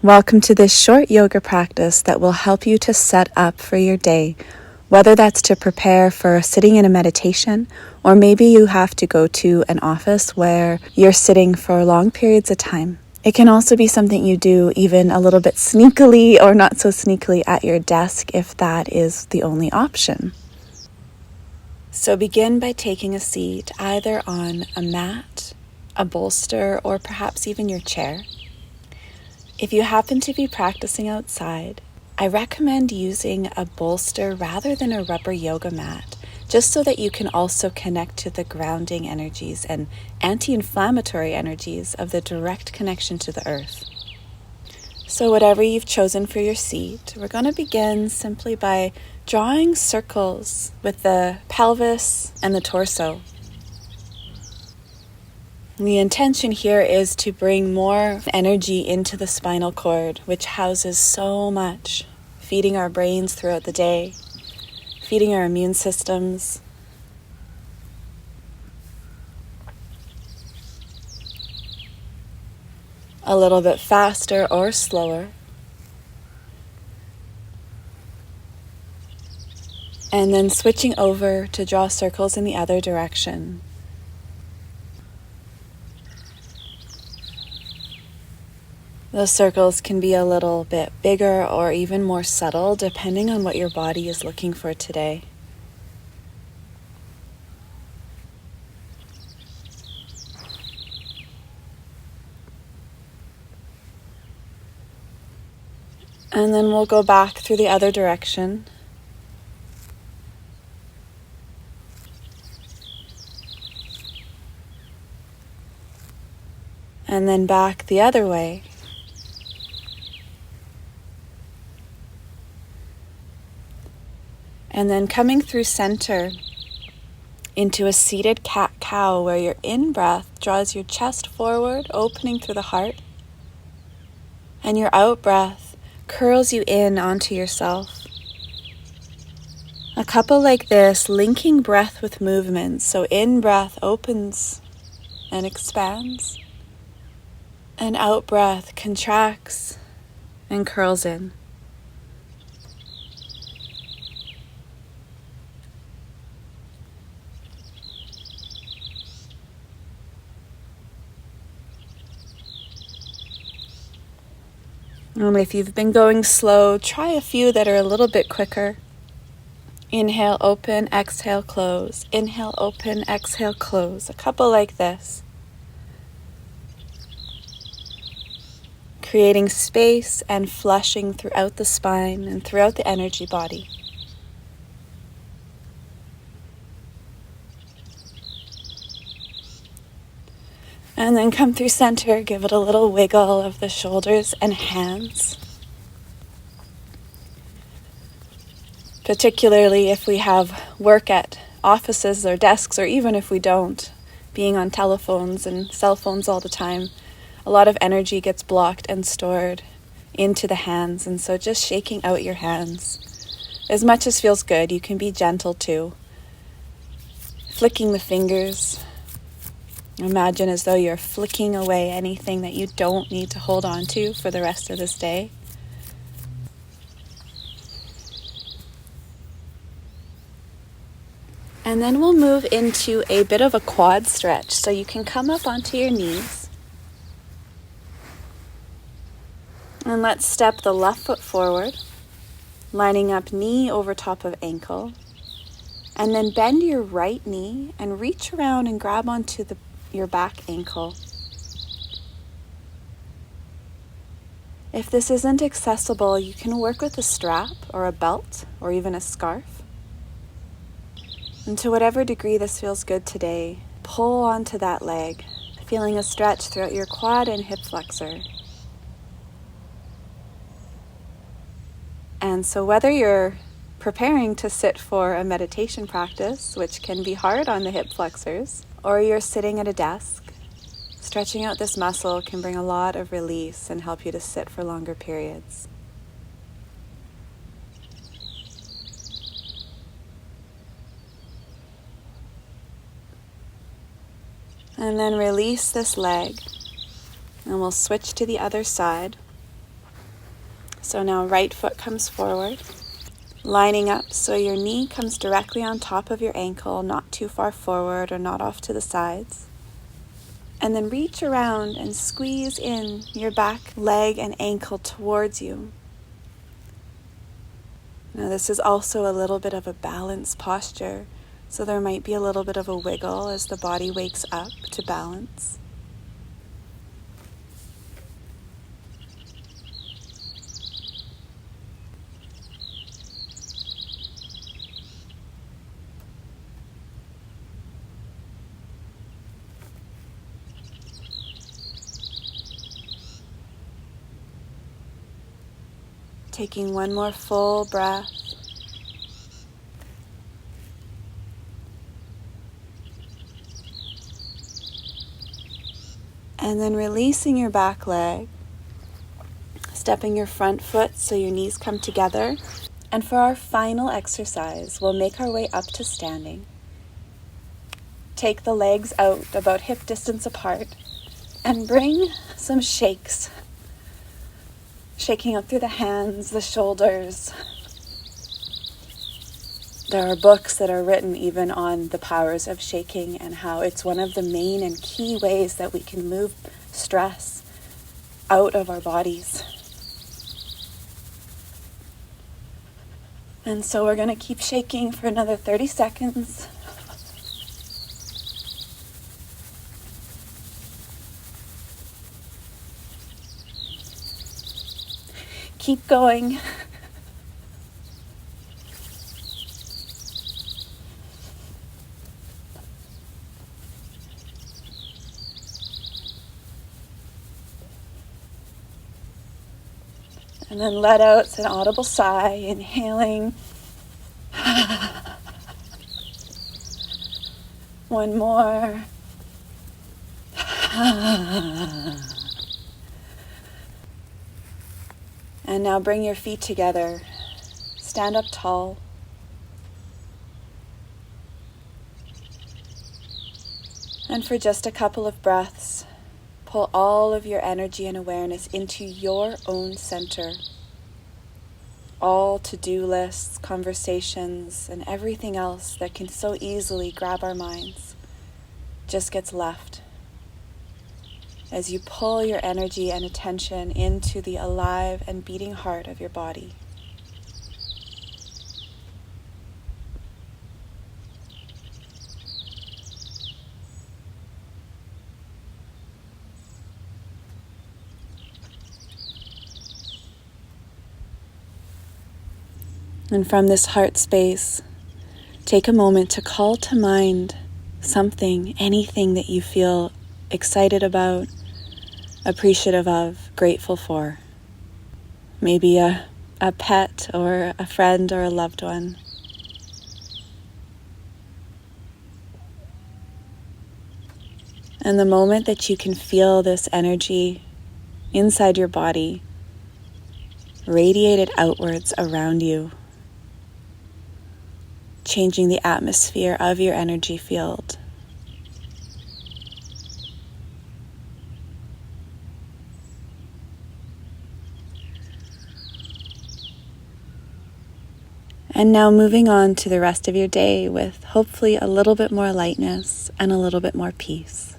Welcome to this short yoga practice that will help you to set up for your day, whether that's to prepare for sitting in a meditation, or maybe you have to go to an office where you're sitting for long periods of time. It can also be something you do even a little bit sneakily or not so sneakily at your desk if that is the only option. So begin by taking a seat either on a mat, a bolster, or perhaps even your chair. If you happen to be practicing outside, I recommend using a bolster rather than a rubber yoga mat, just so that you can also connect to the grounding energies and anti-inflammatory energies of the direct connection to the earth. So whatever you've chosen for your seat, we're going to begin simply by drawing circles with the pelvis and the torso. The intention here is to bring more energy into the spinal cord, which houses so much, feeding our brains throughout the day, feeding our immune systems. A little bit faster or slower. And then switching over to draw circles in the other direction. Those circles can be a little bit bigger or even more subtle, depending on what your body is looking for today. And then we'll go back through the other direction. And then back the other way. And then coming through center into a seated cat-cow where your in-breath draws your chest forward, opening through the heart. And your out-breath curls you in onto yourself. A couple like this, linking breath with movement. So in-breath opens and expands. And out-breath contracts and curls in. If you've been going slow, try a few that are a little bit quicker. Inhale, open, exhale, close. Inhale, open, exhale, close. A couple like this. Creating space and flushing throughout the spine and throughout the energy body. And then come through center, give it a little wiggle of the shoulders and hands. Particularly if we have work at offices or desks, or even if we don't, being on telephones and cell phones all the time, a lot of energy gets blocked and stored into the hands. And so just shaking out your hands, as much as feels good, you can be gentle too. Flicking the fingers. Imagine as though you're flicking away anything that you don't need to hold on to for the rest of this day. And then we'll move into a bit of a quad stretch. So you can come up onto your knees. And let's step the left foot forward, lining up knee over top of ankle. And then bend your right knee and reach around and grab onto your back ankle. If this isn't accessible, you can work with a strap or a belt or even a scarf. And to whatever degree this feels good today, pull onto that leg, feeling a stretch throughout your quad and hip flexor. And so whether you're preparing to sit for a meditation practice, which can be hard on the hip flexors, or you're sitting at a desk, stretching out this muscle can bring a lot of release and help you to sit for longer periods. And then release this leg, and we'll switch to the other side. So now right foot comes forward, lining up so your knee comes directly on top of your ankle, not too far forward or not off to the sides. And then reach around and squeeze in your back leg and ankle towards you. Now this is also a little bit of a balance posture, so there might be a little bit of a wiggle as the body wakes up to balance. Taking one more full breath. And then releasing your back leg, stepping your front foot so your knees come together. And for our final exercise, we'll make our way up to standing. Take the legs out about hip distance apart and bring some shakes. Shaking up through the hands, the shoulders. There are books that are written even on the powers of shaking and how it's one of the main and key ways that we can move stress out of our bodies. And so we're going to keep shaking for another 30 seconds. Keep going. And then let out an audible sigh, inhaling. One more. And now bring your feet together. Stand up tall. And for just a couple of breaths, pull all of your energy and awareness into your own center. All to-do lists, conversations, and everything else that can so easily grab our minds just gets left as you pull your energy and attention into the alive and beating heart of your body. And from this heart space, take a moment to call to mind something, anything that you feel excited about, appreciative of, grateful for. Maybe a pet or a friend or a loved one. And the moment that you can feel this energy inside your body, radiated outwards around you, changing the atmosphere of your energy field. And now moving on to the rest of your day with hopefully a little bit more lightness and a little bit more peace.